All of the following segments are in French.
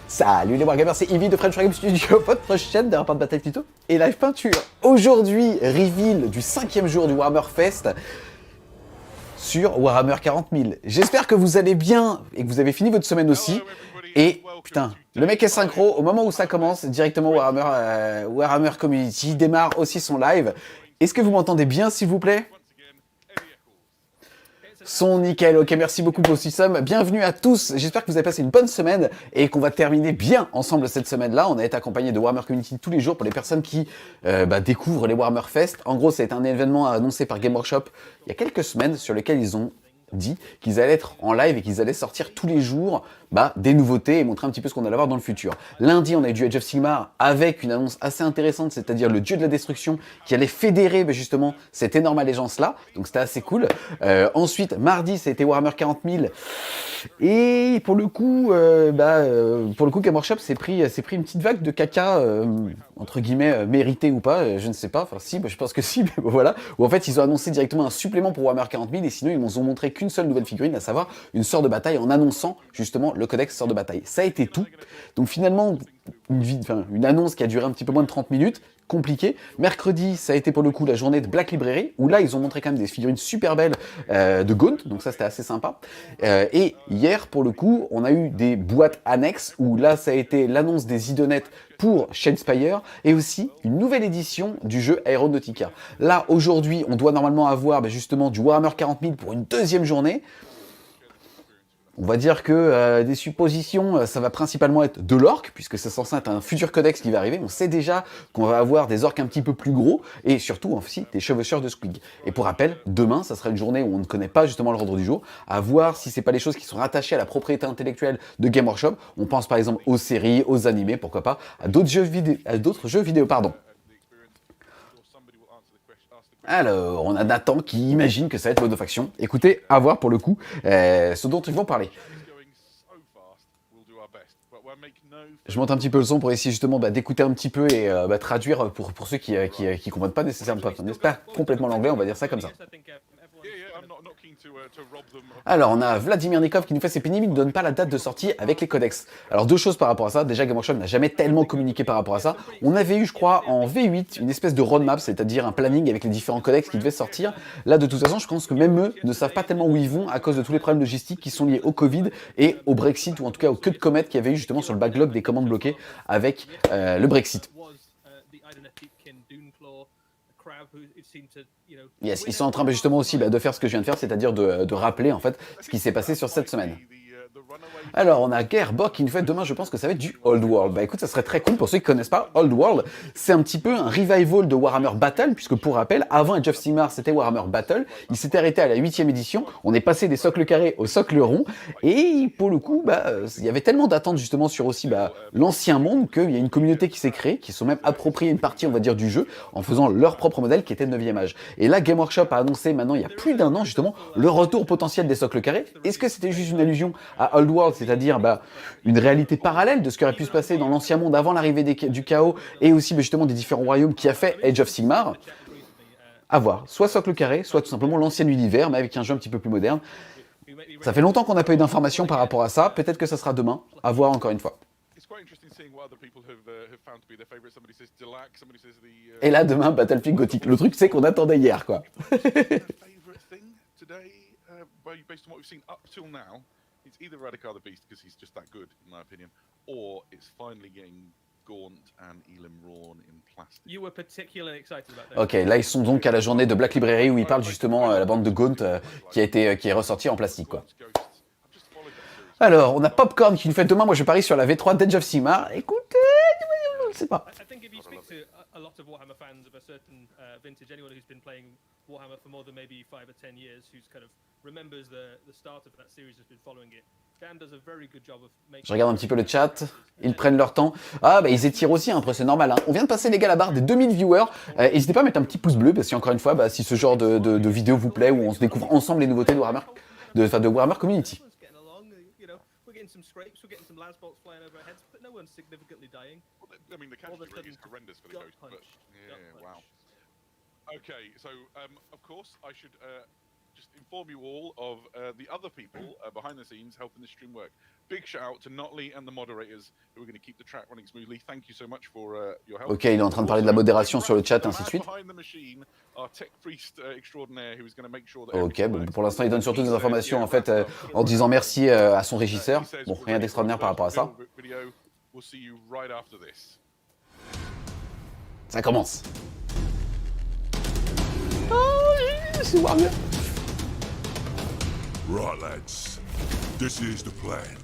Salut les Wargamers, c'est Ivy de French Wargame Studio, votre chaîne de rapport de bataille tuto et live peinture. Aujourd'hui, reveal du 5e jour du Warhammer Fest sur Warhammer 40 000. J'espère que vous allez bien et que vous avez fini votre semaine aussi. Et putain, le mec est synchro, au moment où ça commence, directement Warhammer Community démarre aussi son live. Est-ce que vous m'entendez bien s'il vous plaît ? Son nickel, ok, merci beaucoup pour ce somme. Bienvenue à tous, j'espère que vous avez passé une bonne semaine et qu'on va terminer bien ensemble cette semaine-là. On a été accompagné de Warhammer Community tous les jours pour les personnes qui découvrent les Warhammer Fest. En gros, c'est un événement annoncé par Gamesworkshop il y a quelques semaines sur lequel ils ont dit qu'ils allaient être en live et qu'ils allaient sortir tous les jours des nouveautés et montrer un petit peu ce qu'on allait voir dans le futur. Lundi, on a eu du Age of Sigmar avec une annonce assez intéressante, c'est-à-dire le dieu de la destruction qui allait fédérer justement cette énorme allégeance-là. Donc c'était assez cool. Ensuite, mardi, ça a été Warhammer 40 000. Et pour le coup, Gamesworkshop s'est pris une petite vague de caca, entre guillemets, mérité ou pas, je ne sais pas. Enfin si, je pense que si, mais bon, voilà. Où en fait, ils ont annoncé directement un supplément pour Warhammer 40 000 et sinon, ils nous ont montré qu'une seule nouvelle figurine, à savoir une sœur de bataille en annonçant justement le codex sœur de bataille. Ça a été tout. Donc finalement, une annonce qui a duré un petit peu moins de 30 minutes, compliqué. Mercredi, ça a été pour le coup la journée de Black Library, où là, ils ont montré quand même des figurines super belles de Gaunt, donc ça, c'était assez sympa. Et hier, pour le coup, on a eu des boîtes annexes, où là, ça a été l'annonce des idonettes pour Shadespire, et aussi une nouvelle édition du jeu Aeronautica. Là, aujourd'hui, on doit normalement avoir justement du Warhammer 40 000 pour une deuxième journée. On va dire que des suppositions, ça va principalement être de l'orque, puisque c'est censé être un futur codex qui va arriver. On sait déjà qu'on va avoir des orques un petit peu plus gros, et surtout aussi des chevaucheurs de squig. Et pour rappel, demain, ça sera une journée où on ne connaît pas justement l'ordre du jour, à voir si c'est pas les choses qui sont rattachées à la propriété intellectuelle de Gamesworkshop. On pense par exemple aux séries, aux animés, pourquoi pas, à d'autres jeux vidéo, pardon. Alors, on a Nathan qui imagine que ça va être monofaction. Écoutez, à voir pour le coup ce dont ils vont parler. Je monte un petit peu le son pour essayer justement d'écouter un petit peu et traduire pour ceux qui comprennent pas nécessairement pas complètement l'anglais, on va dire ça comme ça. Alors, on a Vladimir Nikov qui nous fait ses pénibles, il ne donne pas la date de sortie avec les codex. Alors, deux choses par rapport à ça. Déjà, Gamesworkshop n'a jamais tellement communiqué par rapport à ça. On avait eu, je crois, en V8, une espèce de roadmap, c'est-à-dire un planning avec les différents codex qui devaient sortir. Là, de toute façon, je pense que même eux ne savent pas tellement où ils vont à cause de tous les problèmes logistiques qui sont liés au Covid et au Brexit, ou en tout cas aux queues de comètes qu'il y avait eu justement sur le backlog des commandes bloquées avec le Brexit. Yes, ils sont en train justement aussi de faire ce que je viens de faire, c'est-à-dire de rappeler en fait ce qui s'est passé sur cette semaine. Alors, on a Gerbok qui nous fait demain, je pense que ça va être du Old World. Bah écoute, ça serait très cool pour ceux qui connaissent pas Old World. C'est un petit peu un revival de Warhammer Battle, puisque pour rappel, avant Age of Sigmar, c'était Warhammer Battle. Il s'était arrêté à la 8e édition. On est passé des socles carrés aux socles ronds. Et pour le coup, il y avait tellement d'attentes justement sur aussi l'ancien monde qu'il y a une communauté qui s'est créée, qui sont même appropriés une partie, on va dire, du jeu, en faisant leur propre modèle qui était le 9e âge. Et là, Gamesworkshop a annoncé maintenant, il y a plus d'un an justement, le retour potentiel des socles carrés. Est-ce que c'était juste une allusion à Old World, c'est-à-dire une réalité parallèle de ce qui aurait pu se passer dans l'ancien monde avant l'arrivée du chaos et aussi justement des différents royaumes qui a fait Age of Sigmar? À voir, soit socle carré, soit tout simplement l'ancien univers, mais avec un jeu un petit peu plus moderne. Ça fait longtemps qu'on n'a pas eu d'informations par rapport à ça, peut-être que ça sera demain, à voir encore une fois. Et là, demain, Battlefield Gothic. Le truc, c'est qu'on attendait hier, quoi. It's either Radikar the Beast because he's just that good, in my opinion, or it's finally getting Gaunt and Elam Rawn in plastic. You were particularly excited about that. Ok, là ils sont donc à la journée de Black Library où ils parlent justement la bande de Gaunt qui est ressortie en plastique, quoi. Alors, on a Popcorn qui nous fait demain, moi je parie sur la V3 d'Age of Sigmar. Écoutez, je ne sais pas. I think if you speak to a lot of Warhammer fans of a certain vintage, anyone who's been playing Warhammer for more than maybe 5 or 10 years, who's kind of remembers the start of that series, has been following it. Dan does a very good job of making... Je regarde un petit peu le chat, ils prennent leur temps. Ah, ils étirent aussi, après c'est normal. Hein. On vient de passer les gars la barre des 2000 viewers. N'hésitez pas à mettre un petit pouce bleu, parce qu'encore une fois, si ce genre de vidéo vous plaît, où on se découvre ensemble les nouveautés de Warhammer, de Warhammer Community. Some scrapes, we're getting some lasbolts flying over our heads, but no one's significantly dying. I mean, the casualty rate is horrendous for the Ghost, but yeah, wow. Okay, so of course I should just inform you all of the other people behind the scenes helping the stream work. Big shout out to Notley and the moderators who are going to keep the track running smoothly. Thank you so much for your help. Ok, il est en train de parler de la modération sur le chat, ainsi de suite. Ok, bon, pour l'instant, il donne surtout des informations en fait en disant merci à son régisseur. Bon, rien d'extraordinaire par rapport à ça. Ça commence. Oh, c'est Warhammer. Right, lads. This is the plan.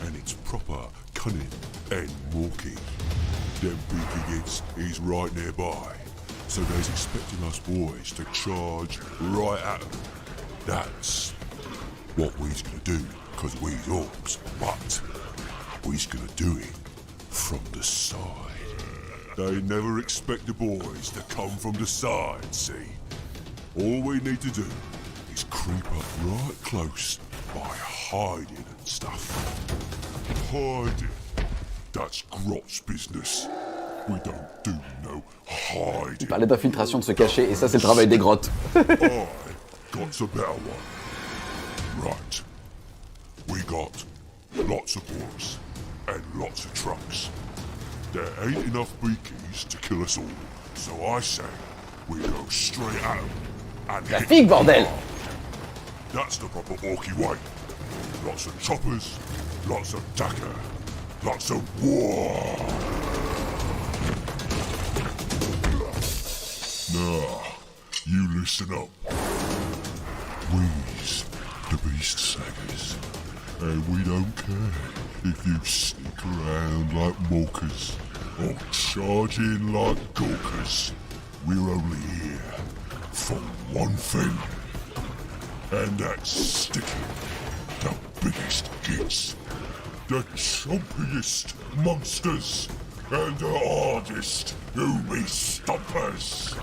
And it's proper cunning and walking. Them beaky hits is right nearby. So they's expecting us boys to charge right at them. That's what we's gonna do, because we's orcs. But we's gonna do it from the side. They never expect the boys to come from the side, see? All we need to do is creep up right close by hiding and stuff. Hiding. That's Grot's business. We don't do no hiding. Il parlait d'infiltration, de se cacher, et ça c'est le travail des grottes. I got a better one. Right. We got lots of orcs and lots of trucks. There ain't enough beakies to kill us all, so I say we go straight at them and La hit figue, bordel! That's the proper orky way. Lots of choppers, lots of dagger, lots of war. Now, you listen up. We's the beast snaggers, and we don't care if you sneak around like morkers or charge in like gawkers. We're only here for one thing. And that's sticking the biggest gits, the chompiest monsters, and the hardest oomy stompers.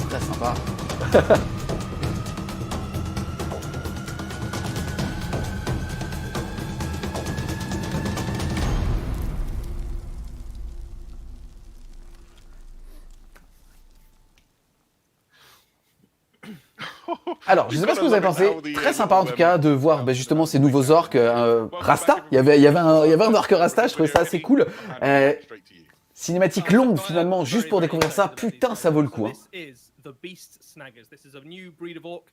Très sympa. Alors, je sais pas ce que vous avez pensé. Très sympa en tout cas de voir justement ces nouveaux orques Rasta. Il y avait un orque Rasta, je trouvais ça assez cool. Cinématique longue finalement, juste pour découvrir ça. Putain, ça vaut le coup. Hein. The Beast Snaggers. This is a new breed of orc.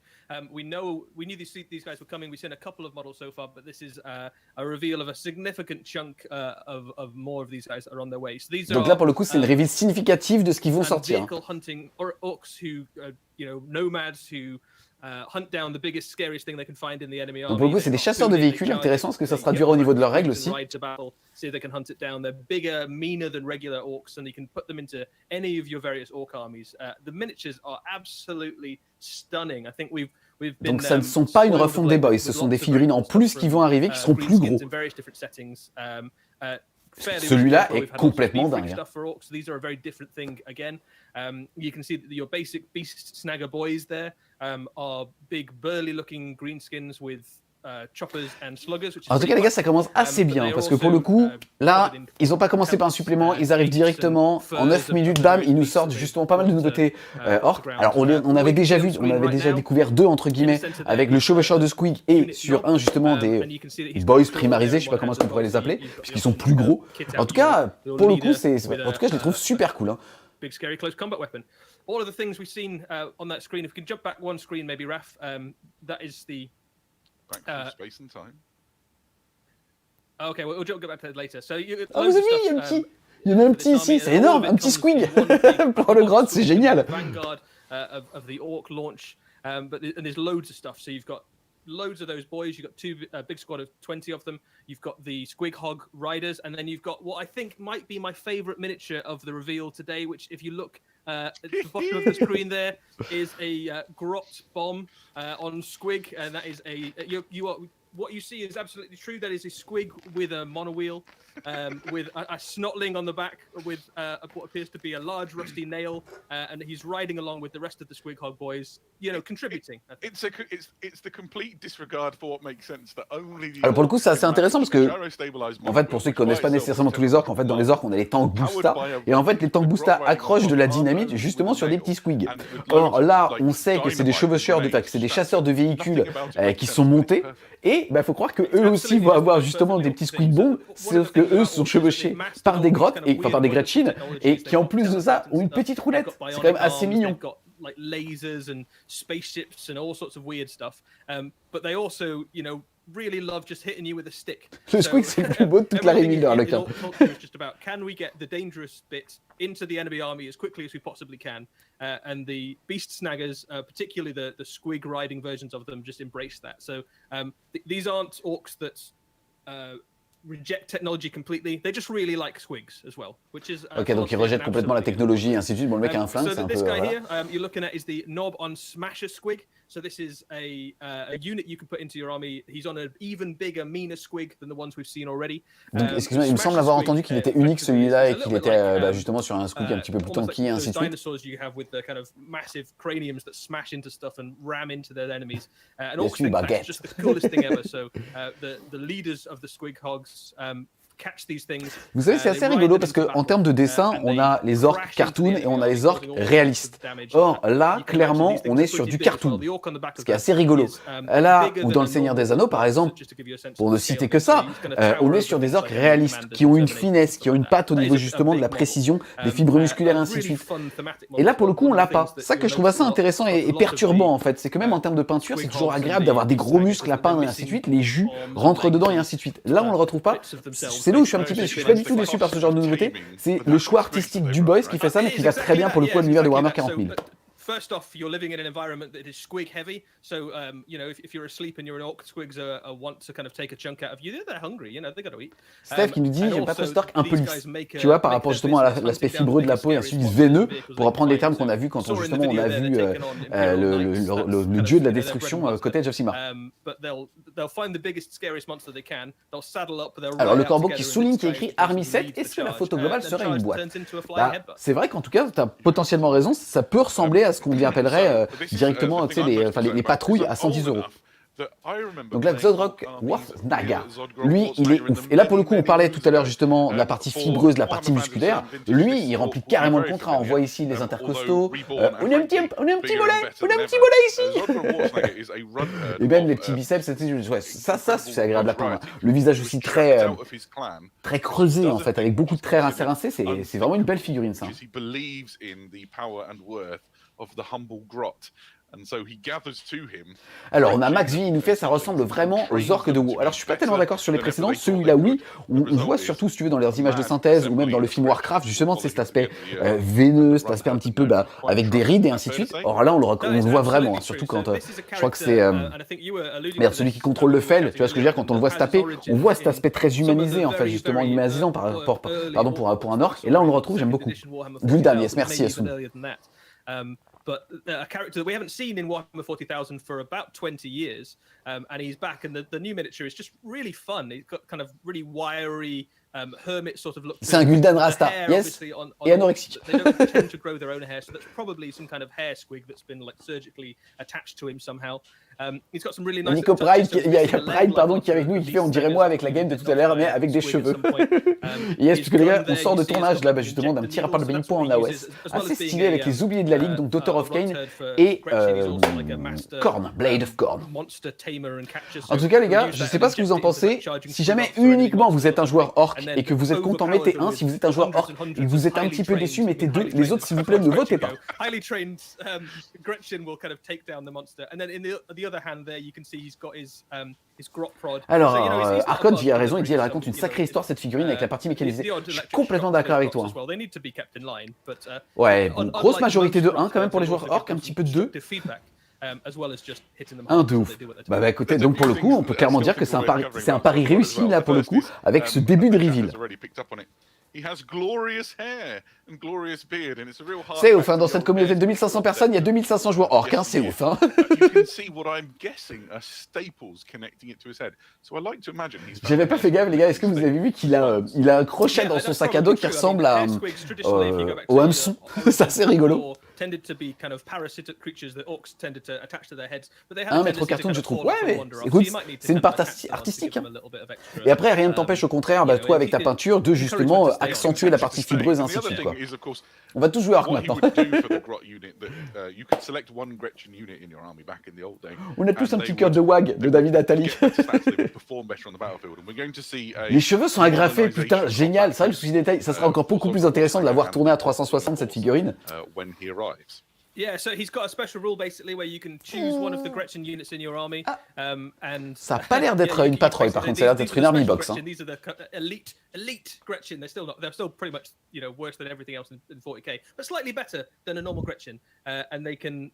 We knew these guys were coming. We've seen a couple of models so far, but this is a reveal of a significant chunk of more of these guys that are on their way. So these Donc là, pour le coup, c'est une reveal significative de ce qu'ils vont sortir. Vehicle hunting orcs who, nomads who hunt down the biggest, scariest thing they can find in the enemy army. Donc pour le coup, c'est des chasseurs de véhicules, intéressant parce que ça se traduira au niveau de leurs règles aussi. See if they can hunt it down. They're bigger, meaner than regular orcs, and you can put them into any of your various orc armies. The miniatures are absolutely stunning. I think we've been, donc ça ne sont pas une refonte des boys, ce sont des figurines en plus qui vont arriver, qui seront plus gros. Celui-là est complètement dingue. These are a very different thing again. You can see that your basic beast snagger boys there are big, burly-looking greenskins with choppers and sluggers. En tout cas, les gars, ça commence assez bien parce que pour le coup, là, ils n'ont pas commencé par un supplément, ils arrivent directement en 9 minutes, bam, ils nous sortent justement pas mal de nouveautés orques. Alors, on avait déjà découvert deux entre guillemets avec le chevaucheur de Squig et sur un justement des boys primarisés, je sais pas comment est-ce qu'on pourrait les appeler, puisqu'ils sont plus gros. En tout cas, pour le coup, en tout cas, je les trouve super cool. Hein. Big scary close combat weapon. All of the things we've seen on that screen. If we can jump back one screen, maybe Raph. That is the. Space and time. Okay, we'll get back to that later. So you. Oh, vous avez vu, il y en a un petit ici, c'est énorme, un petit squig pour le grotte, c'est génial. Vanguard of the orc launch, and there's loads of stuff. So you've got loads of those boys. You've got a big squad of 20 of them. You've got the Squig Hog Riders, and then you've got what I think might be my favorite miniature of the reveal today, which if you look at the bottom of the screen there is a Grot bomb on Squig, and that is what you see is absolutely true. That is a squig with a monowheel, with a snotling on the back, with what appears to be a large rusty nail, and he's riding along with the rest of the Squig Hog boys, contributing. It's the complete disregard for what makes sense that only the Alors pour le coup, c'est assez intéressant parce que, en fait, pour ceux qui connaissent pas nécessairement tous les orques, en fait, dans les orques, on a les tanks Boosta, et en fait, les tanks Boosta accrochent de la dynamite justement sur des petits squigs. Or là, on sait que c'est des chevaucheurs, que c'est des chasseurs de véhicules qui sont montés, et il faut croire que eux aussi vont avoir justement des petits squig bombs, sauf que eux sont chevauchés par des grottes, par des Gretchen, et qui en plus de ça ont une petite roulette. C'est quand même assez mignon. Like lasers and spaceships and all sorts of weird stuff, but they also, really love just hitting you with a stick. Le squig, c'est le plus beau de toute la réunion dans le cas. It's just about, can we get the dangerous bits into the enemy army as quickly as we possibly can? And the beast snaggers, particularly the squig riding versions of them, just embrace that. So these aren't orcs that reject technology completely. They just really like squigs as well, which is ok, donc ils rejettent complètement la technologie et ainsi de suite. Bon, le mec a un flingue, c'est un peu. So this guy here, you're looking at is the Knob on Smasher Squig. So this is a unit you can put into your army. He's on an even bigger, meaner squig than the ones we've seen already. Donc, excuse-moi, il me semble avoir entendu qu'il était unique celui-là et qu'il était justement sur un squig un petit peu plus tanky et ainsi de suite. Dinosaurs you have with the kind of massive craniums that smash into stuff and ram into their enemies. And also think that's just the coolest thing ever. So the leaders of the Squig Hogs catch these things. Vous savez, c'est assez rigolo parce qu'en termes de dessin, on a les orques cartoon et on a les orques réalistes. Or, là, clairement, on est sur du cartoon, ce qui est assez rigolo. Là, ou dans le Seigneur des Anneaux, par exemple, pour ne citer que ça, on est sur des orques réalistes, qui ont une finesse, qui ont une patte au niveau justement de la précision, des fibres musculaires et ainsi de suite. Et là, pour le coup, on l'a pas. Ça que je trouve assez intéressant et perturbant, en fait, c'est que même en termes de peinture, c'est toujours agréable d'avoir des gros muscles à peindre et ainsi de suite, les jus rentrent dedans et ainsi de suite. Là, on le retrouve pas. C'est là où je suis un petit peu, je suis pas du tout déçu par ce genre de nouveauté. C'est le choix artistique du Boys qui fait ça, mais qui va très bien pour le coup à l'univers de Warhammer 40 000. First off, you're living in an environment that is squig heavy. So, if you're asleep and you're an orc, squigs want to kind of take a chunk out of you. They're hungry, they got to eat. Steph qui nous dit, j'aime pas trop ce orc un peu lisse. Tu vois, par rapport justement à l'aspect fibreux de la peau et ensuite veineux, pour reprendre les termes qu'on a vus quand on a vu le dieu de la destruction côté of Sigmar. Alors le corbeau qui souligne, qui écrit Army 7, est-ce que la photo globale serait une boîte? C'est vrai qu'en tout cas, tu as potentiellement raison, ça peut ressembler à ce qu'on appellerait directement les patrouilles à 110 €. Donc là, Zodrock Naga, lui, il est ouf. Et là, pour le coup, on parlait tout à l'heure justement de la partie fibreuse, de la partie musculaire. Lui, il remplit carrément le contrat. On voit ici les intercostaux. On a un petit mollet ici. Et même les petits biceps, ça, c'est agréable à peindre. Le visage aussi très creusé, en fait, avec beaucoup de traits rincés. C'est vraiment une belle figurine, ça. Alors, on a Max V, il nous fait, ça ressemble vraiment aux orques de WoW. Alors, je suis pas tellement d'accord sur les précédents. Celui-là, oui, on voit surtout, si tu veux, dans leurs images de synthèse ou même dans le film Warcraft, justement, c'est cet aspect veineux, cet aspect un petit peu avec des rides et ainsi de suite. Or là, on le voit vraiment, surtout quand je crois que c'est celui qui contrôle le fel. Tu vois ce que je veux dire, quand on le voit se taper, on voit cet aspect très humanisé, en fait, justement, humanisant pour un orque. Et là, on le retrouve, j'aime beaucoup. Gul'dan, yes, merci, Yasun. But a character that we haven't seen in Warhammer 40,000 for about 20 years, and he's back, and the new miniature is just really fun. He's got kind of really wiry hermit sort of look. C'est un Gul'dan Rasta, yes, et anorexique. They don't tend to grow their own hair, so that's probably some kind of hair squig that's been surgically attached to him somehow. He's got some really nice. Nico Pride, il y a Pride qui est avec nous et qui fait, on dirait moi avec la game de tout à l'heure, mais avec des cheveux. Yes, puisque les gars, on sort de tournage là, justement d'un petit rapport de Benny en AOS, assez stylé avec les oubliés de la ligue, donc Daughter of Cain et Korn, Blade of Korn. En tout cas, les gars, je sais pas ce que vous en pensez. Si jamais uniquement vous êtes un joueur orc et que vous êtes content, mettez 1. Si vous êtes un joueur orc et que vous êtes un petit peu déçu, mettez 2. Les autres, s'il vous plaît, ne votez pas. Alors, Archon, il a raison, il dit elle raconte une sacrée histoire cette figurine avec la partie mécanisée. Je suis complètement d'accord avec toi. Ouais, bon, grosse majorité de 1 quand même pour les joueurs orcs, un petit peu de 2. Un de ouf. Bah écoutez, donc pour le coup, on peut clairement dire que c'est un pari réussi là pour le coup, avec ce début de reveal. He has glorious hair and glorious beard, and it's a real hard. C'est ouf, hein, dans cette communauté de 2500 personnes, il y a 2500 joueurs orques, hein, c'est ouf. Hein. You can see what I'm guessing are staples connecting it to his head. So I like to imagine he's. J'avais pas fait gaffe, les gars. Est-ce que vous avez vu qu'il a un crochet dans son sac à dos qui ressemble au hameçon? Ça, c'est rigolo. Un mètre carton, je trouve. Ouais, mais écoute, c'est une part artistique. Hein. Et après, rien ne t'empêche, au contraire, bah, toi, avec ta peinture, de justement accentuer la partie fibreuse et ainsi de suite. Quoi. On va tous jouer Orc maintenant. On a tous un petit cœur de wag de David Attali. Les cheveux sont agrafés, putain, génial. C'est vrai que le souci détail, ça sera encore beaucoup plus intéressant de l'avoir tourné à 360 cette figurine. Yeah, so he's got a special rule basically where you can choose one of the Gretchen units in your army. And ça a pas l'air d'être une patrouille, par contre, ça a l'air d'être une army box. Hein. These are the elite Gretchen. They're still pretty much worse than everything else in 40k, but slightly better than a normal Gretchen. And they can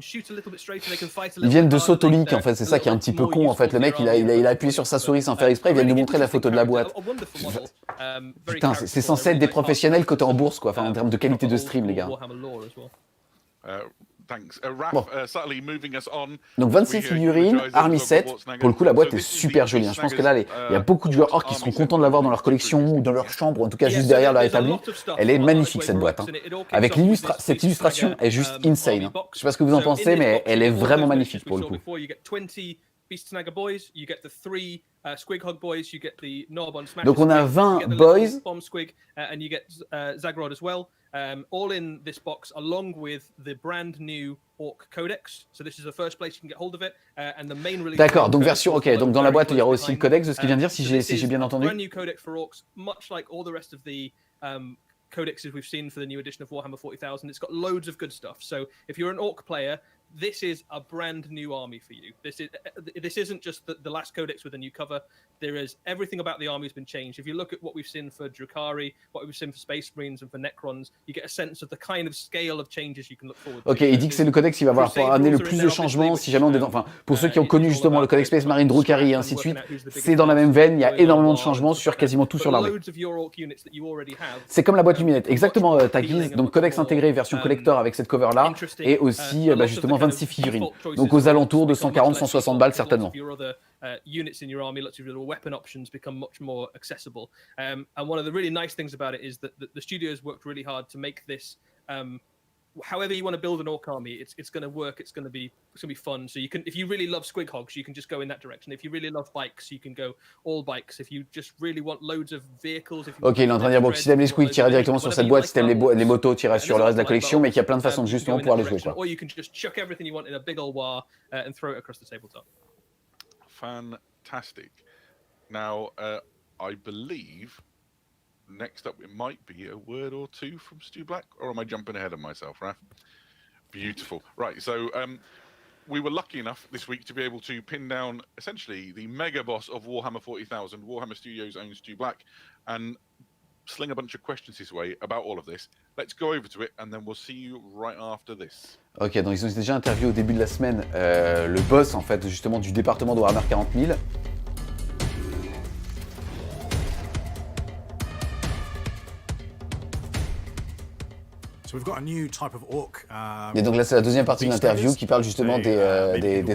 shoot a little bit straighter. They can fight a little. Ils viennent de Sotolink en fait, c'est ça qui est un petit peu con en fait. Le mec, il a appuyé sur sa souris sans faire exprès. Il vient de nous montrer la photo de la boîte. Putain, c'est censé être des professionnels côté en bourse quoi, enfin en termes de qualité de stream les gars. Bon. Donc 26 figurines, Army 7, pour le coup la boîte est super jolie, hein. Je pense que là il y a beaucoup de joueurs orcs qui seront contents de l'avoir dans leur collection ou dans leur chambre, ou en tout cas juste derrière leur établi. Elle est magnifique cette boîte, hein. Avec cette illustration est juste insane, hein. Je sais pas ce que vous en pensez mais elle est vraiment magnifique pour le coup. Donc on a 20 boys. All in this box, along with the brand new Orc Codex. So this is the first place you can get hold of it, and the main release. D'accord, donc version, ok, donc dans la boîte il y aura aussi le codex de ce qu'il vient de dire, si j'ai bien entendu. Brand new codex for Orcs, much like all the rest of the codexes we've seen for the new edition of Warhammer 40,000. It's got loads of good stuff. So if you're an Orc player, this is a brand new army for you. This isn't just the last codex with a new cover. There is everything about the army has been changed. If you look at what we've seen for Drukhari, what we've seen for Space Marines and for Necrons, you get a sense of the kind of scale of changes you can look forward to. Ok, il dit que c'est le codex qui va avoir amené le plus de changements si jamais on est enfin, pour ceux qui ont connu justement le codex Space Marine, Drukhari et ainsi de suite, c'est dans la même veine, il y a énormément de changements sur quasiment tout sur l'armée. C'est comme la boîte luminette, exactement Tagiz, donc codex intégré version collector avec cette cover là, et aussi justement 26 figurines. Donc aux alentours de 140-160 balles certainement. Units in your army, lots of little weapon options become much more accessible. And one of the really nice things about it is that the studios worked really hard to make this. However you want to build an orc army, it's going to work. It's going to be fun. So you can, if you really love squig hogs, you can just go in that direction. If you really love bikes, you can go all bikes. If you just really want loads of vehicles. Ok, il est en train de dire bon, si t'aimes les squigs, t'iras directement sur cette boîte. Si t'aimes les motos, t'iras sur le reste de la collection. Mais qu'il y a plein de façons de justement pouvoir les jouer quoi. Or you can just chuck everything you want in a big old war and throw it across the tabletop. Fantastic. Now, I believe next up it might be a word or two from Stu Black, or am I jumping ahead of myself, Raph? Beautiful. Right, so we were lucky enough this week to be able to pin down essentially the mega boss of Warhammer 40,000, Warhammer Studios' own Stu Black, and sling a bunch of questions his way about all of this. Let's go over to it and then we'll see you right after this. Ok, donc ils ont déjà interviewé au début de la semaine le boss en fait justement du département de Warhammer 40 000. Et donc là c'est la deuxième partie de l'interview qui parle justement des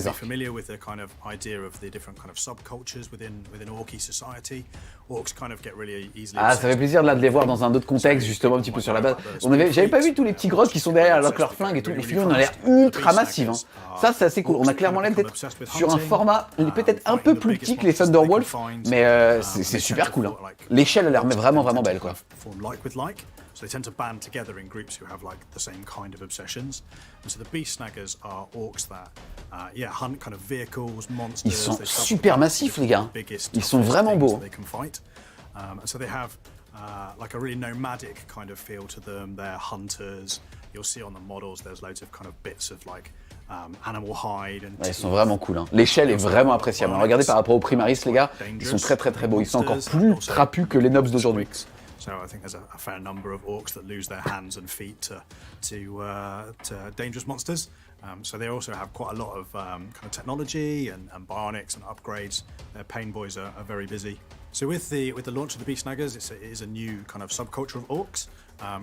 arcs. Ah, ça fait plaisir là de les voir dans un autre contexte justement un petit peu sur la base. J'avais pas vu tous les petits grosses qui sont derrière avec leurs flingues et tout. Les figurines ont l'air ultra massives. Hein. Ça c'est assez cool. On a clairement l'air d'être sur un format peut-être un peu plus petit que les Thunderwolf, mais c'est super cool. Hein. L'échelle a l'air vraiment belle quoi. So they tend to band together in groups who have like the same kind of obsessions. And so the beast snaggers are orcs that, hunt kind of vehicles, monsters. Ils sont super massifs les gars. Ils sont vraiment beaux. And so they have like a really nomadic kind of feel to them. They're hunters. You'll see on the models there's loads of kind of bits of like animal hide. And ils sont vraiment cool. Hein. L'échelle est vraiment appréciable. Regardez par rapport aux Primaris les gars, ils sont très beaux. Ils sont encore plus trapus que les Nobs d'aujourd'hui. So I think there's a fair number of orcs that lose their hands and feet to dangerous monsters. So they also have quite a lot of kind of technology and bionics and upgrades. Their pain boys are very busy. So with the launch of the Beast Snaggers, it is a new kind of subculture of orcs.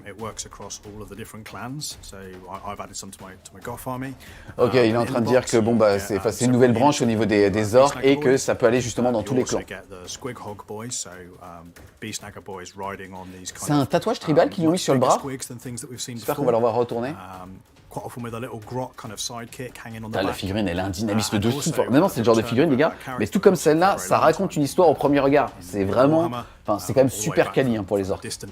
It works across all of the different clans. So I've added some to my Goth army. Ok, il est en train de dire que bon bah c'est une nouvelle branche au niveau des orques et que ça peut aller justement dans tous les clans. C'est un tatouage tribal qu'ils ont mis sur le bras. J'espère qu'on va le voir retourner. La figurine, elle a un dynamisme de fou. Maintenant, c'est le genre de figurine, les gars. Mais tout comme celle-là, ça raconte une histoire au premier regard. C'est vraiment, enfin, c'est quand même super quali pour les orques. Ça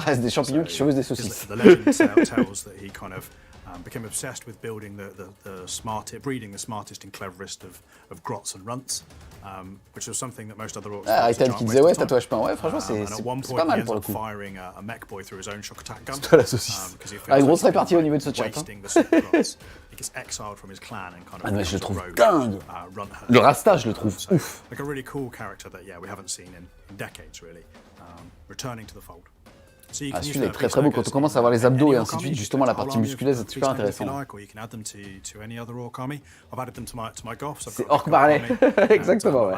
reste des champignons qui cheveusent des saucisses. Became obsessed with building breeding the smartest and cleverest of grots and runts, which was something that most other orcs. Aritel qui disait ouais, tatouage peint, ouais, franchement c'est pas mal pour le coup. C'est pas la saucisse. Une grosse répartie au niveau de ce chat. Ah mais je le trouve dingue. Le rasta, je le trouve ouf. Like a really cool character that we haven't seen in decades really, returning to the fold. Ah, celui-là est très très beau quand on commence à voir les abdos et ainsi de suite, justement la partie musculeuse est super intéressante. C'est orc marley, exactement ouais.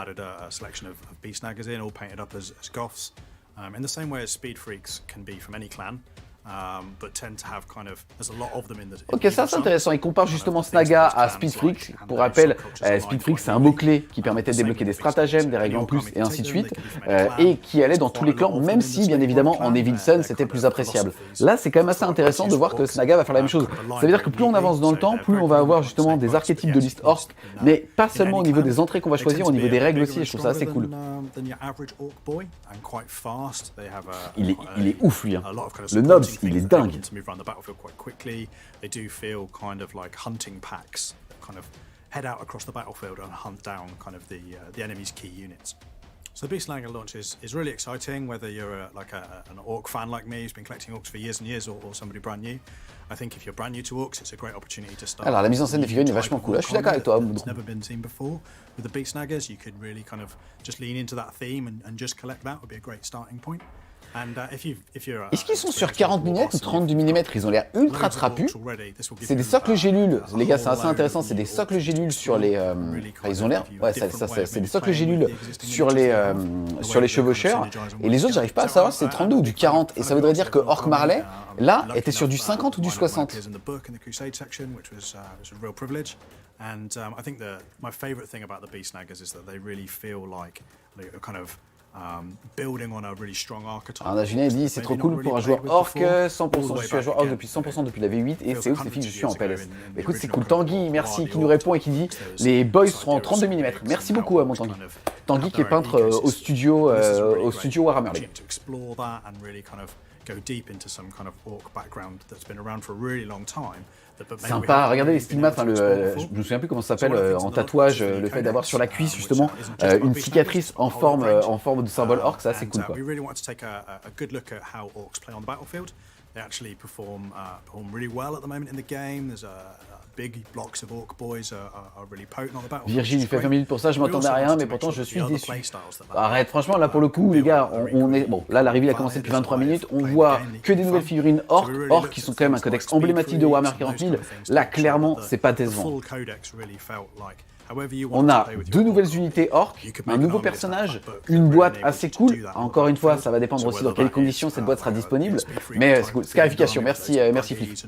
Ok, ça c'est intéressant. Il compare justement Snaga à Speed Freak. Pour rappel, Speed Freak c'est un mot-clé qui permettait de débloquer des stratagèmes, des règles en plus et ainsi de suite, et qui allait dans tous les clans, même si bien évidemment en Evil Sun c'était plus appréciable. Là c'est quand même assez intéressant de voir que Snaga va faire la même chose. Ça veut dire que plus on avance dans le temps, plus on va avoir justement des archétypes de liste orc, mais pas seulement au niveau des entrées qu'on va choisir, au niveau des règles aussi, et je trouve ça assez cool. Il est ouf lui, hein. Le Nobs, il est dingue. They do feel kind of like hunting packs that kind of head out across the battlefield and hunt down kind of the enemy's key units. So the Beast Snagger launch is really exciting, whether you're an orc fan like me who's been collecting orcs for years and years, or somebody brand new. I think if you're brand new to orcs, it's a great opportunity to start. Alors la mise en scène des figurines est vachement cool. Je suis d'accord avec toi. It's never been seen before. With the Beast Snaggers, you could really kind of just lean into that theme and just collect that would be a great starting point. Est-ce qu'ils sont sur 40 mm ou 32 mm? Ils ont l'air ultra trapus. C'est des socles gélules. Les gars, c'est assez intéressant. C'est des socles gélules sur les... ils ont l'air... Ouais, c'est des socles gélules sur les chevaucheurs. Et les autres, j'arrive pas à savoir si c'est 32 ou du 40. Et ça voudrait dire que Orc Marley, là, était sur du 50 ou du 60. And I think my favorite thing about the Beast Snaggers is that they really feel like kind of building on a really strong archetype. Alors Julien dit c'est trop cool pour un joueur orc 100%. Je suis un joueur orc depuis 100% depuis la V8 et c'est ouf, c'est fini, je suis en PLS. Écoute, c'est cool. Tanguy, merci, qui nous répond et qui dit les boys seront en 32 mm. Merci beaucoup à mon Tanguy. Tanguy qui est peintre au studio Warhammer. Sympa, regardez les stigmates, je me souviens plus comment ça s'appelle en tatouage, le fait d'avoir sur la cuisse justement une cicatrice en forme de symbole orc, ça c'est cool quoi. They actually perform really well at the moment in the game. There's big blocks of orc boys are really potent on the battlefield. Virgile, il fait 20 minutes pour ça, je m'attendais à rien, mais pourtant je suis déçu. Arrête, franchement, là pour le coup, les gars, on est... Bon, là la review a commencé depuis 23 minutes, on voit que des nouvelles figurines orc qui sont quand même un codex emblématique de Warhammer 40 000. Là, clairement, c'est pas décevant. On a 2 nouvelles unités orc, un nouveau personnage, une boîte assez cool. Encore une fois, ça va dépendre aussi dans quelles conditions cette boîte sera disponible. Mais c'est cool. Scarification, merci Flip.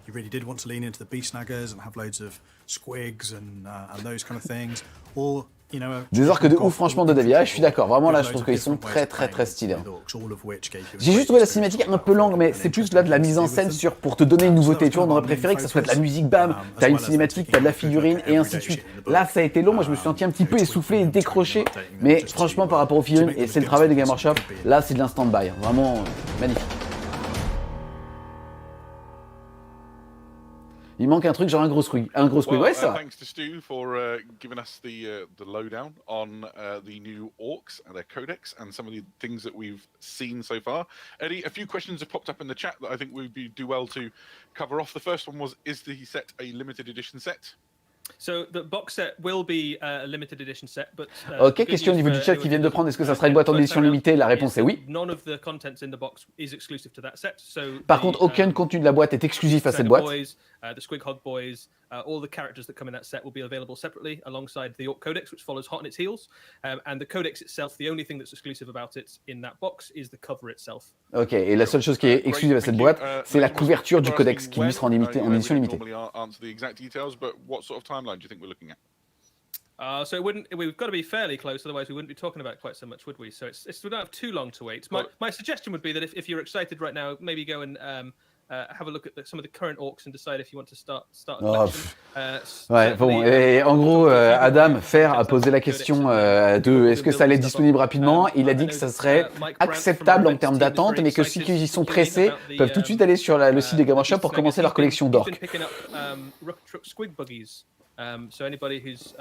You really did want to lean into the Beast Snaggers and have loads of squigs and those kind of things. Or, you know, des orques de ouf, franchement, de Davia. Je suis d'accord. Vraiment, là, je trouve qu'ils sont très, très, très stylés. J'ai juste trouvé la cinématique un peu longue, mais c'est plus là de la mise en scène pour te donner une nouveauté. Tu vois, on aurait préféré que ça soit de la musique, bam, t'as une cinématique, t'as de la figurine, et ainsi de suite. Là, ça a été long. Moi, je me suis senti un petit peu essoufflé et décroché. Mais franchement, par rapport aux figurines, et c'est le travail de Gamesworkshop, là, c'est de l'instant by. Vraiment magnifique. Il manque un truc, genre un gros squig. Un gros squig, ouais, ça. Thanks to Stu for giving us the lowdown on the new orcs and their codex and some of the things that we've seen so far. Eddie, a few questions have popped up in the chat that I think we'd do well to cover off. The first one was, is the set a limited edition set? So the box set will be a limited edition set, but Ok, question au niveau du chat qui viennent de prendre, est-ce que ça sera une boîte en édition limitée? La réponse est oui. None of the contents in the box is exclusive to that set. So Par contre, aucun contenu de la boîte est exclusif à cette boîte. Boys, the Squighog Boys, all the characters that come in that set will be available separately alongside the Orc Codex, which follows hot on its heels. And the Codex itself, the only thing that's exclusive about it in that box is the cover itself. Ok, et la seule chose qui est exclusive à cette boîte, c'est la couverture du codex qui lui sera en édition limitée. So we've got to be fairly close, otherwise we wouldn't be talking about it quite so much, would we? So we don't have too long to wait. My suggestion would be that if you're excited right now, maybe go and have a look at some of the current orcs and decide if you want to start a collection. Ouais, bon, et en gros, Adam Fer a posé la question de est-ce que ça allait être disponible rapidement. Il a dit que ça serait acceptable en termes d'attente, mais que ceux qui sont pressés peuvent tout de suite aller sur le site des Gamesworkshop pour commencer leur collection d'orques. So anybody who's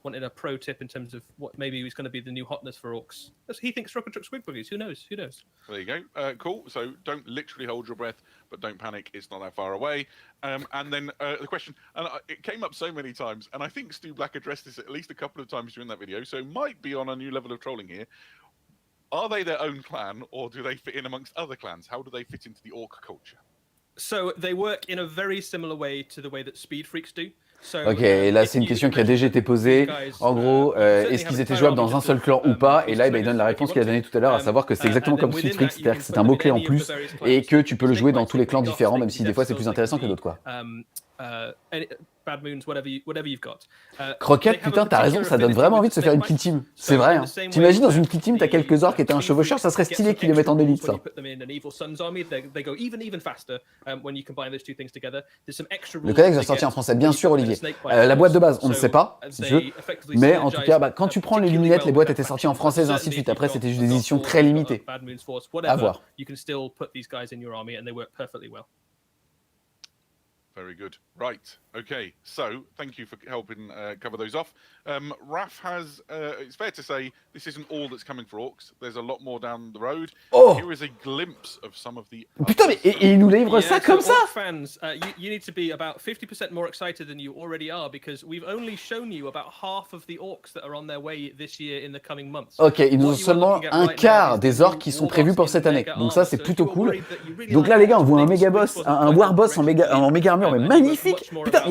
wanted a pro tip in terms of what maybe is going to be the new hotness for orcs. He thinks Rock and Truck Squid Buggies. Who knows? Who knows? There you go. Cool. So don't literally hold your breath, but don't panic. It's not that far away. And then the question, and it came up so many times, and I think Stu Black addressed this at least a couple of times during that video, so it might be on a new level of trolling here. Are they their own clan, or do they fit in amongst other clans? How do they fit into the orc culture? So they work in a very similar way to the way that Speed Freaks do. Ok, et là c'est une question qui a déjà été posée. En gros, est-ce qu'ils étaient jouables dans un seul clan ou pas? Et là, il donne la réponse qu'il a donnée tout à l'heure, à savoir que c'est exactement comme Speed Freaks, c'est-à-dire que c'est un mot-clé en plus et que tu peux le jouer dans tous les clans différents, même si des fois c'est plus intéressant que d'autres, quoi. Bad Moons, whatever you've got. Croquette, putain, t'as raison, ça donne vraiment envie de se faire une kill team. C'est vrai, hein. T'imagines dans une kill team, t'as quelques orques et t'as un chevaucheur, ça serait stylé qu'ils les mettent en élite, ça. Le codex va sortir en français, bien sûr, Olivier. La boîte de base, on ne sait pas, si tu veux. Mais en tout cas, quand tu prends les lunettes, les boîtes étaient sorties en français et ainsi de suite. Après, c'était juste des éditions très limitées. À voir. Very good. Right. Okay. So, thank you for helping cover those off. Raf has, it's fair to say, this isn't all that's coming for orcs. There's a lot more down the road. Oh! Here is a glimpse of some of the... Putain, mais et il nous livre ça comme ça? Fans, you need to be about 50% more excited than you already are because we've only shown you about half of the orcs that are on their way this year in the coming months. Ok, ils nous ont seulement un quart des orques qui sont prévus pour cette année. Donc ça, c'est plutôt cool. Donc là, les gars, on voit un méga boss, un war boss en méga armure, mais magnifique. Putain,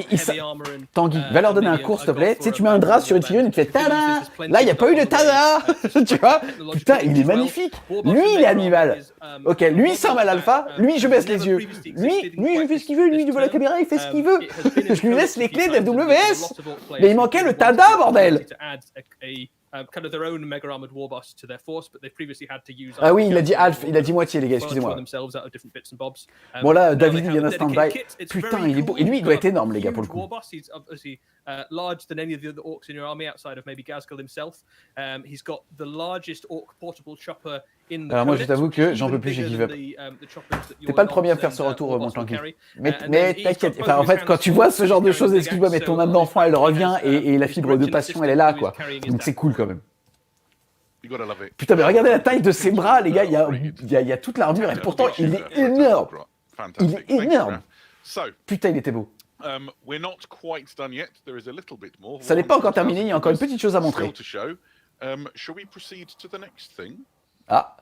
Tanguy, va leur donner un cours, s'il te plaît. Tu sais, tu mets un drap sur une figurine et tu fais tada. Là, il n'y a pas eu de tada. Tu vois? Putain, il est magnifique. Lui, il est animal. Ok, lui, c'est un mal alpha. Lui, je baisse les yeux. Lui, je fais ce qu'il veut. Lui, il voit la caméra, il fait ce qu'il veut. Je lui laisse les clés de FWS. Mais il manquait le tada, bordel. Kind of their own mega armored war boss to their force, but they've previously had to use. Ah oui, il a dit half, il a dit moitié, les gars, excusez-moi. Bon là, David vient d'un stand-by. Putain, il est beau. Et lui, il doit être énorme, les gars, pour le coup. He's obviously larger than any of the other orcs in your army outside of maybe Gazgul himself. He's got the largest orc portable chopper in the. Alors moi, je t'avoue que j'en peux plus, j'ai give up. T'es pas le premier à me faire ce retour, mon Tanguy. Mais t'inquiète. Enfin, en fait, quand tu vois ce genre de choses, excuse-moi, mais ton âme d'enfant, elle revient et la fibre de passion, elle est là, quoi. Donc c'est cool quand même. Putain, mais regardez la taille de ses bras, les gars, il y a toute l'armure et pourtant il est énorme. Il est énorme. Putain, il était beau. Ça n'est pas encore terminé, il y a encore une petite chose à montrer. Ah.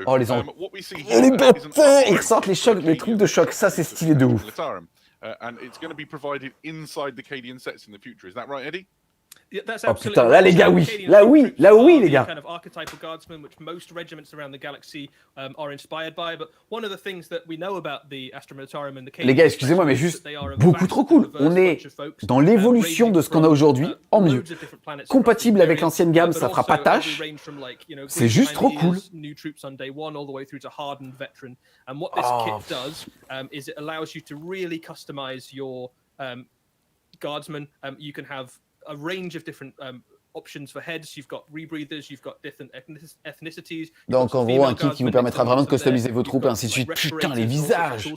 Oh, les enfants. Les bâtards, ils ressortent les trucs de choc, ça c'est stylé de ouf. Oh putain, là les gars, oui. Là oui, les gars. Kind of archetypal guardsmen, which most regiments around the galaxy are inspired by. But one of the things that we know about the Astra Militarum and the les gars, excusez-moi, mais juste beaucoup trop cool. On est dans l'évolution de ce qu'on a aujourd'hui, en mieux. Compatible avec l'ancienne gamme, ça fera pas tâche. C'est juste trop cool. And what this kit does is it allows you to really customize your guardsmen. You can have a range of different options for heads, you've got rebreathers, you've got different ethnicities. Donc en gros, un kit qui vous permettra vraiment de customiser vos troupes et ainsi de suite. Putain, les visages!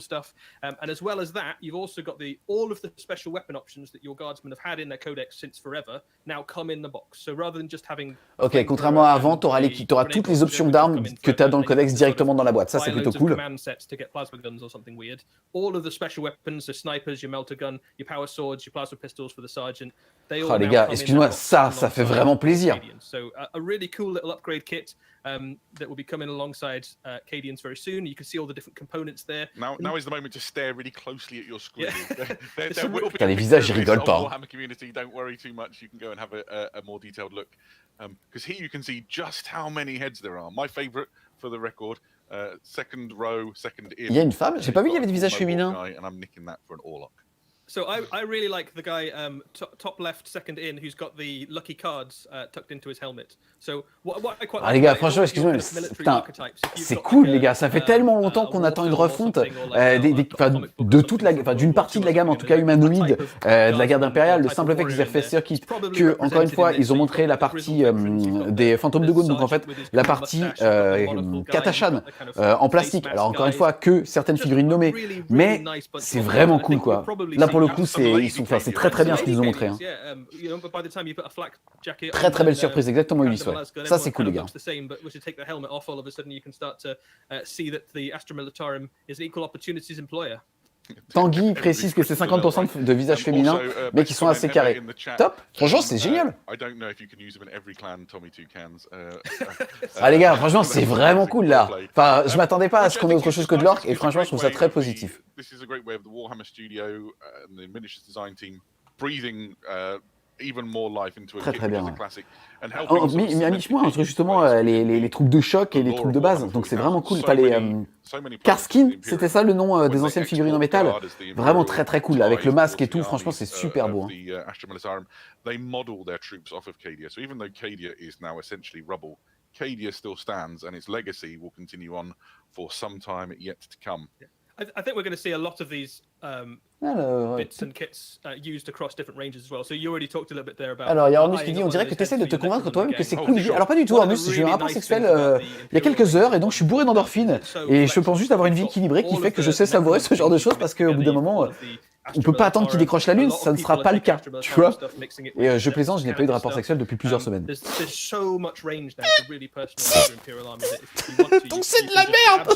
And as well as that, you've also got all of the special weapon options that your guardsmen have had in their codex since forever now come in the box. So rather than just having... Ok, contrairement à avant, tu auras toutes les options d'armes que tu as dans le codex directement dans la boîte. Ça, c'est plutôt cool. All of the special weapons, the snipers, your melter gun, your power swords, your plasma pistols for the sergeant. Oh les gars, excuse-moi, ça fait vraiment plaisir. So a really cool little upgrade kit that will be coming alongside Cadians very soon. You can see all the different components there. Now is the moment to stare really closely at your screen. Yeah. Les visages, ils rigolent pas. Warhammer community, don't worry too much. You can go and have a more detailed look. Because here you can see just how many heads there are. My favorite, for the record, second row, second in. Il y a une femme? J'ai pas vu qu'il y avait des visages féminins. And I'm nicking that for an Orlock. So I really like the guy top left, second in, who's got the lucky cards tucked into his helmet. So what I quite les gars, franchement, excusez-moi, putain, c'est cool les gars. Ça fait tellement longtemps qu'on attend une refonte de toute d'une partie de la gamme, en tout cas humanoïde, de la garde impériale. Le simple fait qu'ils aient refait Circuit, que encore une fois, ils ont montré la partie des fantômes de Gaune, donc en fait la partie Katachan en plastique. Alors encore une fois, que certaines figurines nommées, mais c'est vraiment cool quoi. Là pour le coup, c'est très très bien ce qu'ils nous ont montré. Hein. Très très belle surprise, exactement Ulysse. Ouais. Ça c'est cool les gars. Tanguy précise que c'est 50% de visages féminins, mais qui sont assez carrés. Top. Franchement, c'est génial. Ah les gars, franchement, c'est vraiment cool là. Enfin, je m'attendais pas à ce qu'on ait autre chose que de l'orc, et franchement, je trouve ça très positif. Warhammer Studio and the miniatures design team breathing even more life into a très kit, très bien. which is a classic. Mais à mi-chemin entre justement les troupes de choc et les troupes de base, donc c'est vraiment cool. Enfin, les Karskin, c'était ça le nom des anciennes figurines en métal. Vraiment très très cool, avec le masque et tout, franchement c'est super beau. Hein. They model their troops off of Cadia, so even though Cadia is now essentially rubble, Cadia still stands and its legacy will continue on for some time yet to come. I think we're going to see a lot of these bits and kits used across different ranges as well. So you already talked a little bit there about. Alors il y a Ormus qui dit on dirait que tu essaies de te convaincre toi-même que c'est cool. Alors pas du tout Ormus, j'ai eu un rapport sexuel il y a quelques heures et donc je suis bourré d'endorphines et je pense juste avoir une vie équilibrée qui fait que je sais savourer ce genre de choses parce qu'au bout d'un moment on peut pas attendre qu'il décroche la lune, ça ne sera pas le cas, tu vois. Et je plaisante, je n'ai pas eu de rapport sexuel depuis plusieurs semaines. Donc c'est de la merde.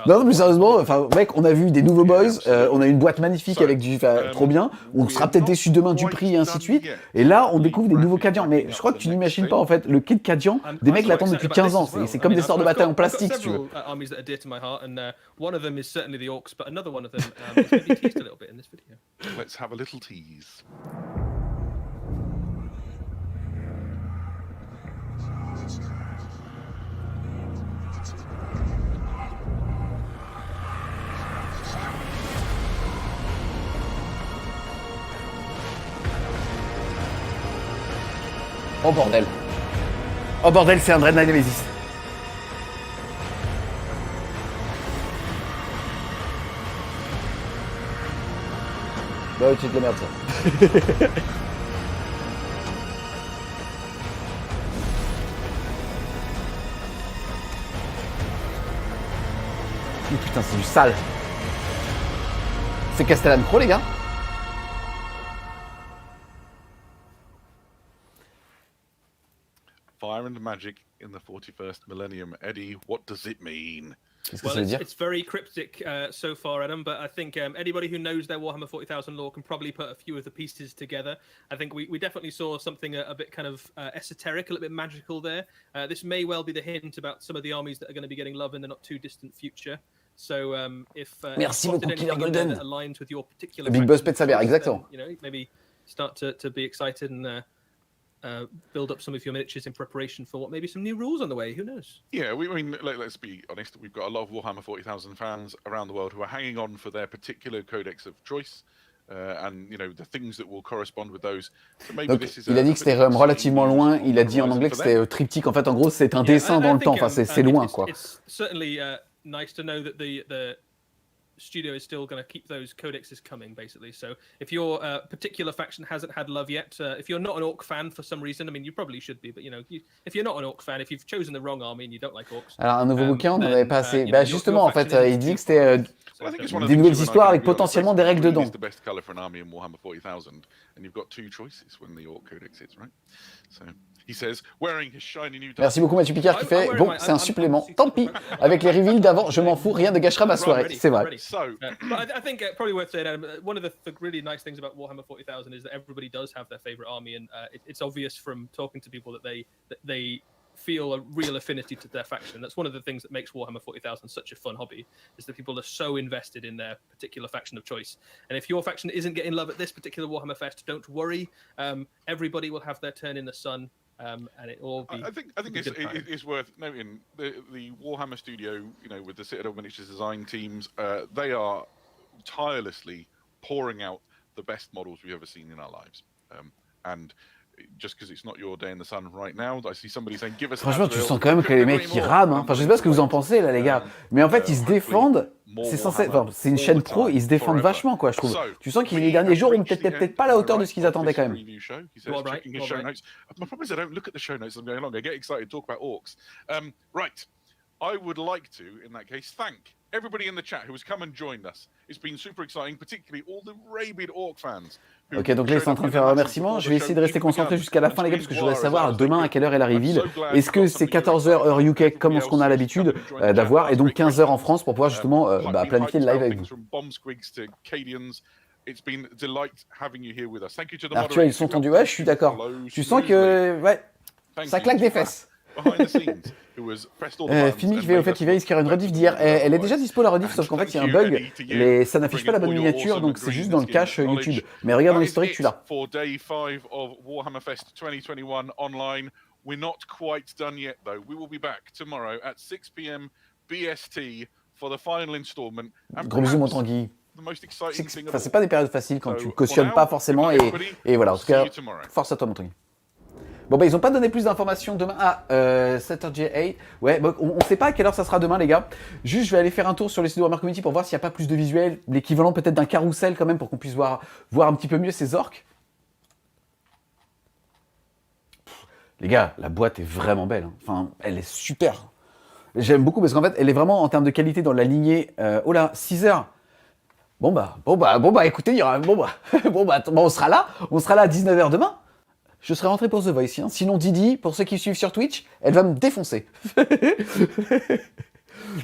Non mais sérieusement, enfin mec, on a vu des nouveaux boys, on a une boîte magnifique avec du trop bien, on sera peut-être déçu demain du prix et ainsi de suite. Et là, on découvre des nouveaux Cadians, mais je crois que tu n'imagines pas en fait le kit Cadian, des mecs l'attendent depuis 15 ans, c'est comme des sorts de bataille en plastique si tu veux. But another one of them is going to be teased a little bit in this video. Let's have a little tease. Oh bordel. Oh bordel, c'est un Dreadnought Nemesis. Bah ouais, tu te la merde ça. Oh, putain, c'est du sale. C'est Castellan Crow les gars. Fire and magic in the 41st millennium. Eddie, what does it mean? Well, it's very cryptic so far, Adam, but I think anybody who knows their Warhammer 40,000 lore can probably put a few of the pieces together. I think we definitely saw something a bit kind of esoteric, a little bit magical there. This may well be the hint about some of the armies that are going to be getting love in the not too distant future. So if merci beaucoup Killer Golden. That aligns with your particular Big Boss Pet sa mère, exactement. You know, maybe start to be excited and build up some of your miniatures in preparation for what maybe some new rules on the way. Who knows? Yeah, I mean, let's be honest. We've got a lot of Warhammer 40,000 fans around the world who are hanging on for their particular codex of choice, and you know the things that will correspond with those. So maybe donc, this is il a dit que c'était relativement loin. Il a dit en anglais que c'était triptyque. En fait, en gros, c'est un dessin dans le temps. Enfin, c'est loin, quoi. It's certainly nice to know that the studio is still going to keep those codexes coming, basically. So if your particular faction hasn't had love yet, if you're not an orc fan for some reason, I mean, you probably should be, but if you're not an orc fan, if you've chosen the wrong army and you don't like orcs, Alors, un nouveau bouquin, on n'en avait pas assez. you Bah, know, justement, en your fait, faction il needs dit to- que c'était Well, I think it's one of des the nouvelles things you and I histoires avec agree on. potentiellement des règles Green dedans. is the best colour for an army in Warhammer 40,000, and you've got 2 choices when the Orc Codex hits, right? So he says, wearing his shiny new. Merci beaucoup Mathieu Picard qui fait bon, c'est un supplément. Tant pis. Avec les reveals d'avant, je m'en fous, rien ne gâchera ma soirée. C'est vrai. So, but I think probably worth saying, Adam, one of the really nice things about Warhammer 40,000 is that everybody does have their favorite army, and it's obvious from talking to people that they feel a real affinity to their faction. That's one of the things that makes Warhammer 40,000 such a fun hobby, is that people are so invested in their particular faction of choice. And if your faction isn't getting love at this particular Warhammer Fest, don't worry. Everybody will have their turn in the sun. And it will be. I think it's worth noting the Warhammer Studio, with the Citadel Miniatures design teams, they are tirelessly pouring out the best models we've ever seen in our lives. And just because it's not your day in the sun right now, I see somebody saying, give us. Franchement, tu sens quand même que les mecs ils rament. Enfin, je sais pas ce que vous en pensez là, les gars. Mais en fait, ils se défendent. C'est censé. Enfin, c'est une chaîne pro. Ils se défendent vachement, quoi, je trouve. Tu sens que les derniers jours ont peut-être pas à la hauteur de ce qu'ils attendaient quand même. My problem is I don't look at the show notes as I'm going along. I get excited to talk about orcs. Right. I would like to, in that case, thank everybody in the chat who has come and joined us. It's been super exciting, particularly all the rabid orc fans. Ok, donc là, ils sont en train de faire un remerciement. Je vais essayer de rester concentré jusqu'à la fin, les gars, parce que je voudrais savoir demain à quelle heure est la reveal. Est-ce que c'est 14h heure UK, comme ce qu'on a l'habitude d'avoir, et donc 15h en France pour pouvoir justement planifier le live avec vous. Arthur, ils sont tendus. Ouais, je suis d'accord. Tu sens que, ouais, ça claque des fesses. Fini qui va inscrire une rediff d'hier. Elle est déjà dispo la rediff, sauf qu'en fait il y a un bug. Ça n'affiche pas la bonne miniature, donc c'est juste dans le cache YouTube. Mais regarde dans l'historique, tu l'as. For day 5 of Warhammer Fest 2021 online. We're not quite done yet though. We will be back tomorrow at 6 p.m. BST for the final installment. Gros bisous mon Tanguy. C'est pas des périodes faciles quand tu cautionnes pas forcément et voilà. En tout cas, force à toi mon Tanguy. Bon bah ils ont pas donné plus d'informations demain. 7h8. Ouais, bon, on sait pas à quelle heure ça sera demain les gars. Juste je vais aller faire un tour sur les sites de Warhammer Community pour voir s'il n'y a pas plus de visuels, l'équivalent peut-être d'un carrousel quand même pour qu'on puisse voir un petit peu mieux ces orques. Les gars, la boîte est vraiment belle. Hein. Enfin, elle est super. J'aime beaucoup parce qu'en fait, elle est vraiment en termes de qualité dans la lignée. Oh là, 6 heures. Bon bah, écoutez, il y aura on sera là à 19h demain. Je serai rentré pour The Voice. Hein. Sinon, Didi, pour ceux qui suivent sur Twitch, elle va me défoncer.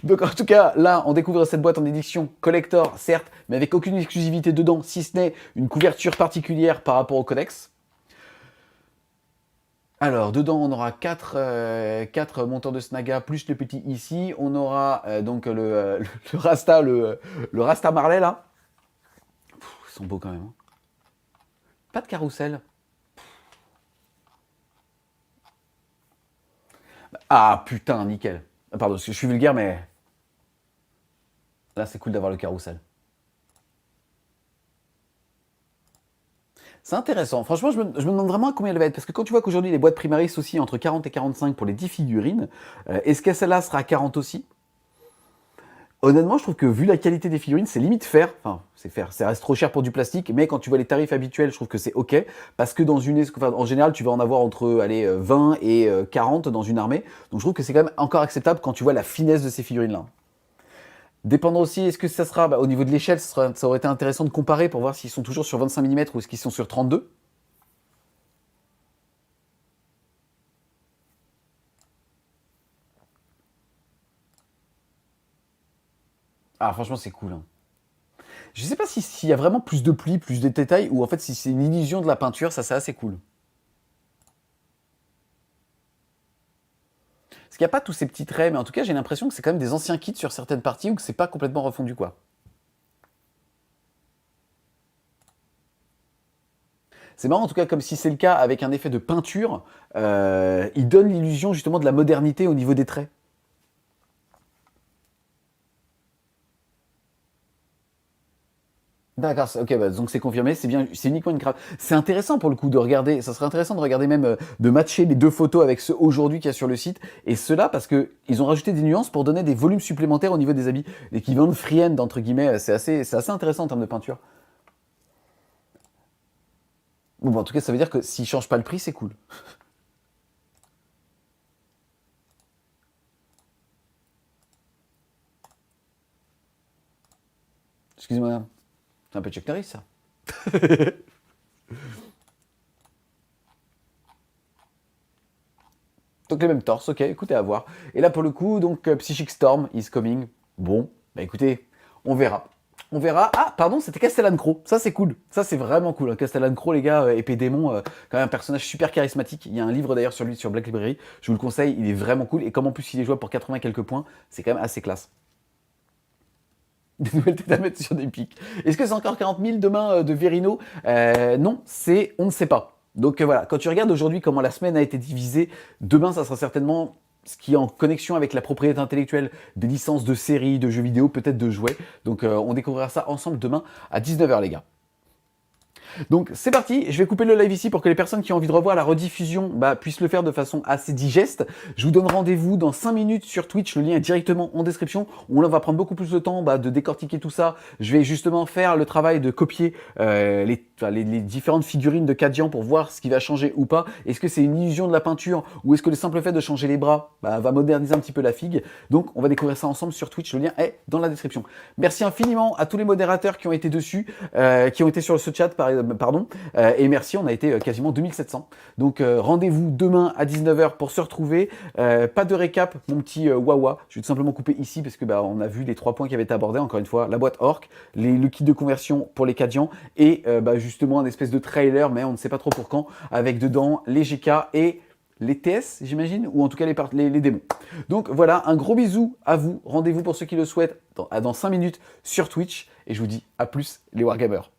Donc, en tout cas, là, on découvre cette boîte en édition collector, certes, mais avec aucune exclusivité dedans, si ce n'est une couverture particulière par rapport au codex. Alors, dedans, on aura 4 monteurs de Snaga, plus le petit ici. On aura donc le Rasta, le Rasta Marley, là. Ils sont beaux quand même. Hein. Pas de carrousel. Ah putain, nickel. Pardon, parce que je suis vulgaire, mais là c'est cool d'avoir le carrousel. C'est intéressant. Franchement, je me demande vraiment à combien elle va être. Parce que quand tu vois qu'aujourd'hui les boîtes Primaris aussi entre 40 et 45 pour les 10 figurines, est-ce que celle-là sera à 40 aussi? Honnêtement, je trouve que vu la qualité des figurines, c'est limite faire. Enfin, c'est faire. Ça reste trop cher pour du plastique, mais quand tu vois les tarifs habituels, je trouve que c'est ok. Parce que en général, tu vas en avoir entre 20 et 40 dans une armée. Donc je trouve que c'est quand même encore acceptable quand tu vois la finesse de ces figurines-là. Dépendant aussi, est-ce que ça sera, au niveau de l'échelle, ça aurait été intéressant de comparer pour voir s'ils sont toujours sur 25 mm ou est-ce qu'ils sont sur 32. Ah, franchement, c'est cool. Hein. Je sais pas s'il y a vraiment plus de plis, plus de détails, ou en fait, si c'est une illusion de la peinture, ça, c'est assez cool. Parce qu'il n'y a pas tous ces petits traits, mais en tout cas, j'ai l'impression que c'est quand même des anciens kits sur certaines parties ou que c'est pas complètement refondu, quoi. C'est marrant, en tout cas, comme si c'est le cas avec un effet de peinture, il donne l'illusion justement de la modernité au niveau des traits. D'accord, ok, bah, donc c'est confirmé, c'est bien, c'est uniquement une cravate. C'est intéressant pour le coup de regarder, ça serait intéressant de regarder même, de matcher les deux photos avec ceux aujourd'hui qu'il y a sur le site, et ceux-là parce que ils ont rajouté des nuances pour donner des volumes supplémentaires au niveau des habits, et qui vendent free-end, entre guillemets, c'est assez intéressant en termes de peinture. Bon, bah, en tout cas, ça veut dire que s'ils changent pas le prix, c'est cool. Excusez-moi, madame. C'est un peu Chuck Norris, ça. Donc les mêmes torses, ok, écoutez, à voir. Et là, pour le coup, donc Psychic Storm is coming. Bon, bah écoutez, on verra. On verra. Ah, pardon, c'était Castellan Crow. Ça, c'est cool. Ça, c'est vraiment cool. Hein. Castellan Crow, les gars, épée démon, quand même un personnage super charismatique. Il y a un livre d'ailleurs sur lui, sur Black Library. Je vous le conseille, il est vraiment cool. Et comme en plus il est jouable pour 80 quelques points, c'est quand même assez classe. Des nouvelles têtes à mettre sur des pics. Est-ce que c'est encore 40 000 demain de Verino? Non, c'est on ne sait pas. Donc voilà, quand tu regardes aujourd'hui comment la semaine a été divisée, demain ça sera certainement ce qui est en connexion avec la propriété intellectuelle des licences de séries, de jeux vidéo, peut-être de jouets. Donc on découvrira ça ensemble demain à 19h les gars. Donc c'est parti, je vais couper le live ici pour que les personnes qui ont envie de revoir la rediffusion puissent le faire de façon assez digeste. Je vous donne rendez-vous dans 5 minutes sur Twitch, le lien est directement en description, où là on va prendre beaucoup plus de temps de décortiquer tout ça. Je vais justement faire le travail de copier les différentes figurines de Kadian pour voir ce qui va changer ou pas. Est-ce que c'est une illusion de la peinture ou est-ce que le simple fait de changer les bras va moderniser un petit peu la figue. Donc on va découvrir ça ensemble sur Twitch, le lien est dans la description. Merci infiniment à tous les modérateurs qui ont été dessus, qui ont été sur ce chat et merci, on a été quasiment 2700. Donc rendez-vous demain à 19h pour se retrouver. Pas de récap, mon petit Wawa. Je vais tout simplement couper ici parce que on a vu les 3 points qui avaient été abordés. Encore une fois, la boîte orc, le kit de conversion pour les Cadians et justement un espèce de trailer, mais on ne sait pas trop pour quand, avec dedans les GK et les TS, j'imagine, ou en tout cas les démons. Donc voilà, un gros bisou à vous. Rendez-vous pour ceux qui le souhaitent dans 5 minutes sur Twitch. Et je vous dis à plus les Wargamers.